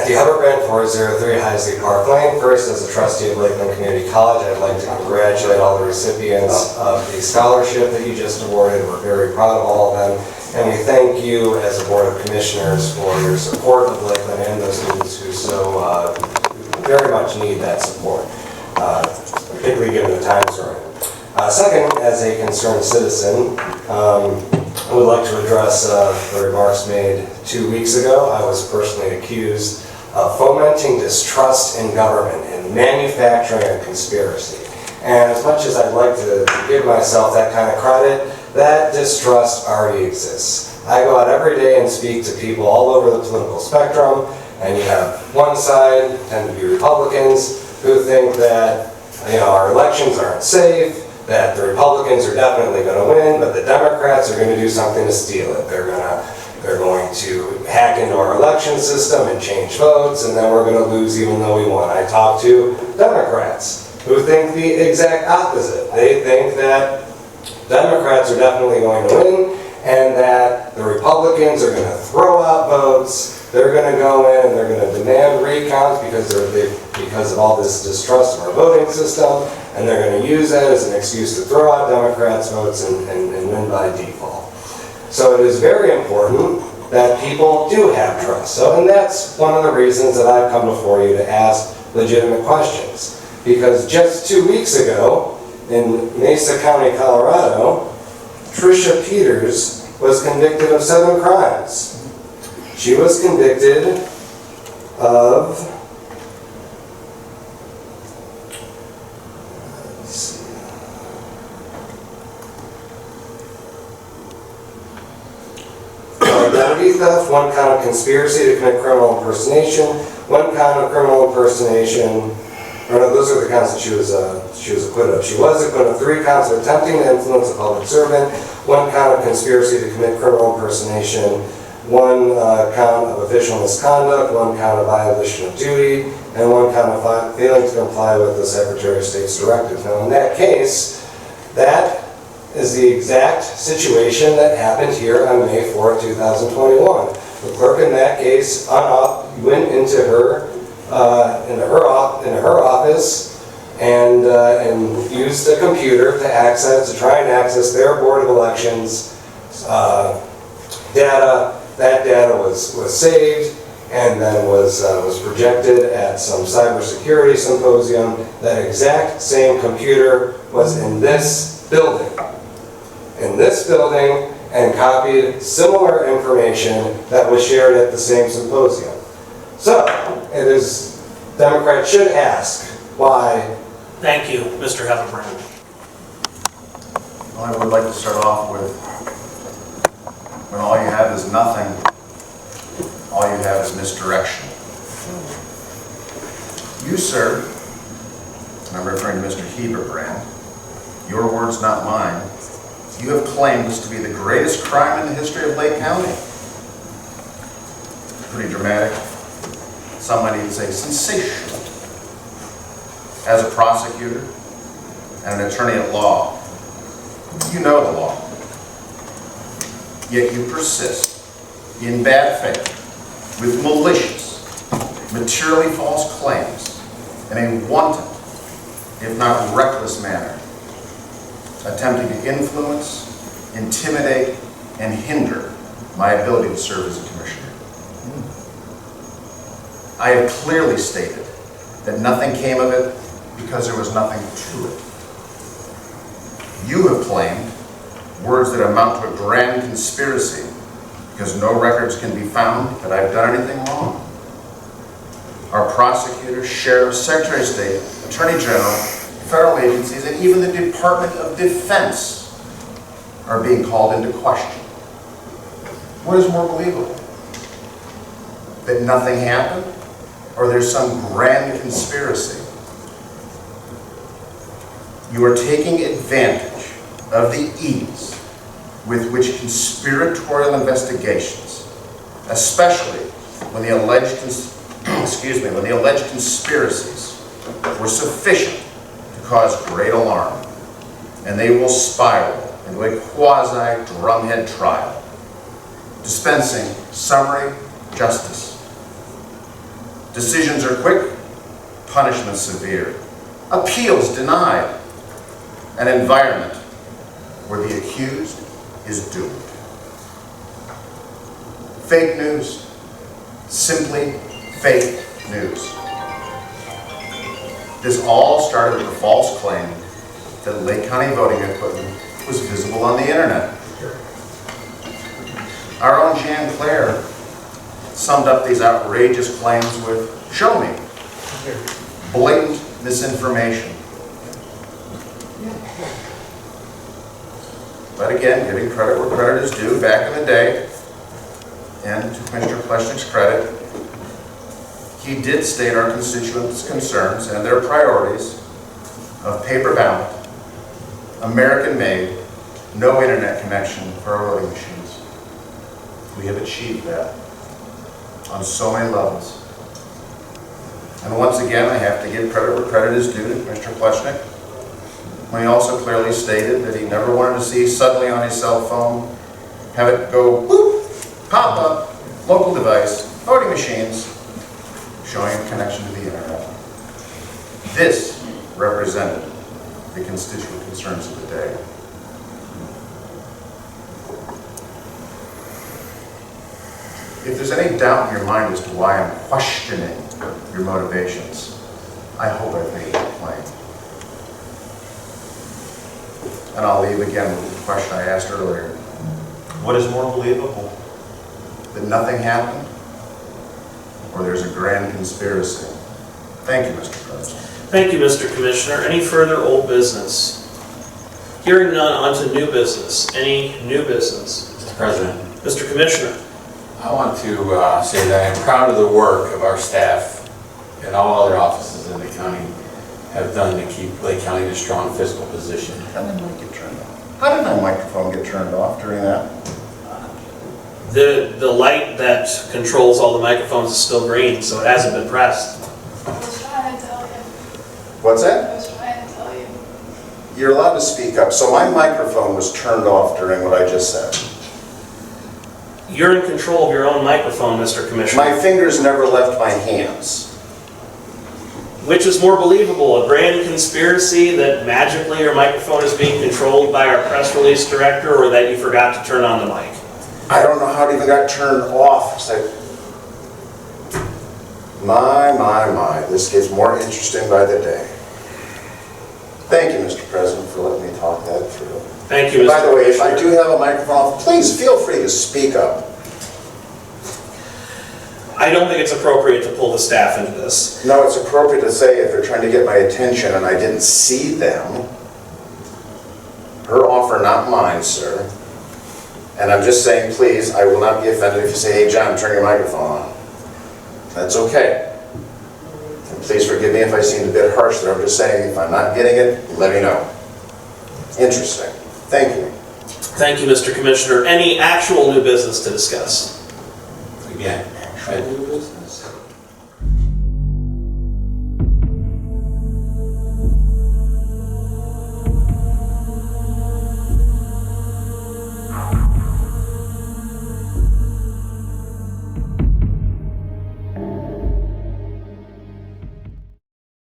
Matthew Hebebrand, 403 Heisley Park Lane. First, as a trustee of Lakeland Community College, I'd like to congratulate all the recipients of the scholarship that you just awarded. We're very proud of all of them. And we thank you as a Board of Commissioners for your support of Lakeland and those students who so very much need that support, particularly given the times we're in. Second, as a concerned citizen, I would like to address the remarks made 2 weeks ago. I was personally accused of fomenting distrust in government and manufacturing a conspiracy. And as much as I'd like to give myself that kind of credit, that distrust already exists. I go out every day and speak to people all over the political spectrum, and you have one side, tend to be Republicans, who think that our elections aren't safe, that the Republicans are definitely going to win, but the Democrats are going to do something to steal it. They're going to hack into our election system and change votes, and then we're going to lose even though we won. I talk to Democrats who think the exact opposite. They think that Democrats are definitely going to win, and that the Republicans are going to throw out votes. They're going to go in and they're going to demand recounts because of all this distrust of our voting system, and they're going to use that as an excuse to throw out Democrats' votes and win by default. So it is very important that people do have trust. And that's one of the reasons that I've come before you to ask legitimate questions. Because just 2 weeks ago, in Mesa County, Colorado, Tricia Peters was convicted of 7 crimes. She was convicted of, identity theft, 1 count of conspiracy to commit criminal impersonation, 1 count of criminal impersonation. Or no, those are the counts that she was acquitted of. She was acquitted of 3 counts of attempting to influence a public servant, 1 count of conspiracy to commit criminal impersonation, 1 count of official misconduct, 1 count of violation of duty, and 1 count of failing to comply with the Secretary of State's directive. Now, in that case, that is the exact situation that happened here on May 4, 2021. The clerk in that case went into her office and used a computer to try and access their Board of Elections data. That data was saved and then was projected at some cybersecurity symposium. That exact same computer was in this building. And copied similar information that was shared at the same symposium. So, Democrats should ask why. Thank you, Mr. Hebebrand. Well, I would like to start off with, when all you have is nothing, all you have is misdirection. You, sir, and I'm referring to Mr. Hebebrand, your words, not mine, you have claimed this to be the greatest crime in the history of Lake County. Pretty dramatic. Some might even say sensational. As a prosecutor and an attorney at law, you know the law. Yet you persist in bad faith with malicious, materially false claims in a wanton, if not reckless manner, attempting to influence, intimidate, and hinder my ability to serve as a commissioner. I have clearly stated that nothing came of it because there was nothing to it. You have claimed words that amount to a grand conspiracy because no records can be found that I've done anything wrong. Our prosecutors, sheriffs, Secretary of State, Attorney General, federal agencies, and even the Department of Defense are being called into question. What is more believable? That nothing happened? Or there's some grand conspiracy? You are taking advantage of the ease with which conspiratorial investigations, especially when the alleged conspiracies were sufficient to cause great alarm, and they will spiral into a quasi-drumhead trial, dispensing summary justice. Decisions are quick, punishment severe. Appeals denied. An environment where the accused is doomed. Fake news. Simply fake news. This all started with a false claim that Lake County voting equipment was visible on the internet. Our own Jan Claire summed up these outrageous claims with, "Show me." Blatant misinformation. But again, giving credit where credit is due, back in the day, and to Commissioner Plechnik's credit, he did state our constituents' concerns and their priorities of paper ballot, American-made, no internet connection for our voting machines. We have achieved that on so many levels. And once again, I have to give credit where credit is due to Commissioner Plecnik, when he also clearly stated that he never wanted to see suddenly on his cell phone, have it go boop, pop up, local device, voting machines, showing a connection to the internet. This represented the constituent concerns of the day. If there's any doubt in your mind as to why I'm questioning your motivations, I hope I've made it plain. And I'll leave again with the question I asked earlier. What is more believable? That nothing happened? Or there's a grand conspiracy? Thank you, Mr. President. Thank you, Mr. Commissioner. Any further old business? Hearing none, on to new business. Any new business? Mr. President, Mr. Commissioner. I want to say that I am proud of the work of our staff and all other offices in the county have done to keep Lake County in a strong fiscal position. How did my mic get turned off? How did my microphone get turned off during that? The light that controls all the microphones is still green, so it hasn't been pressed. I was trying to tell you. What's I that? was trying to tell you. You're allowed to speak up. So my microphone was turned off during what I just said. You're in control of your own microphone, Mr. Commissioner. My fingers never left my hands. Which is more believable, a grand conspiracy that magically your microphone is being controlled by our press release director, or that you forgot to turn on the mic? I don't know how it even got turned off. It's like, my, this gets more interesting by the day. Thank you, Mr. President, for letting me talk that through. Thank you, Mr. By the way, if I Commissioner. do have a microphone off, please feel free to speak up. I don't think it's appropriate to pull the staff into this. No, it's appropriate to say if they're trying to get my attention and I didn't see them. Her offer, not mine, sir. And I'm just saying, please, I will not be offended if you say, hey, John, turn your microphone on. That's okay. And please forgive me if I seemed a bit harsh there. I'm just saying, if I'm not getting it, let me know. Interesting. Thank you. Thank you, Mr. Commissioner. Any actual new business to discuss? Again,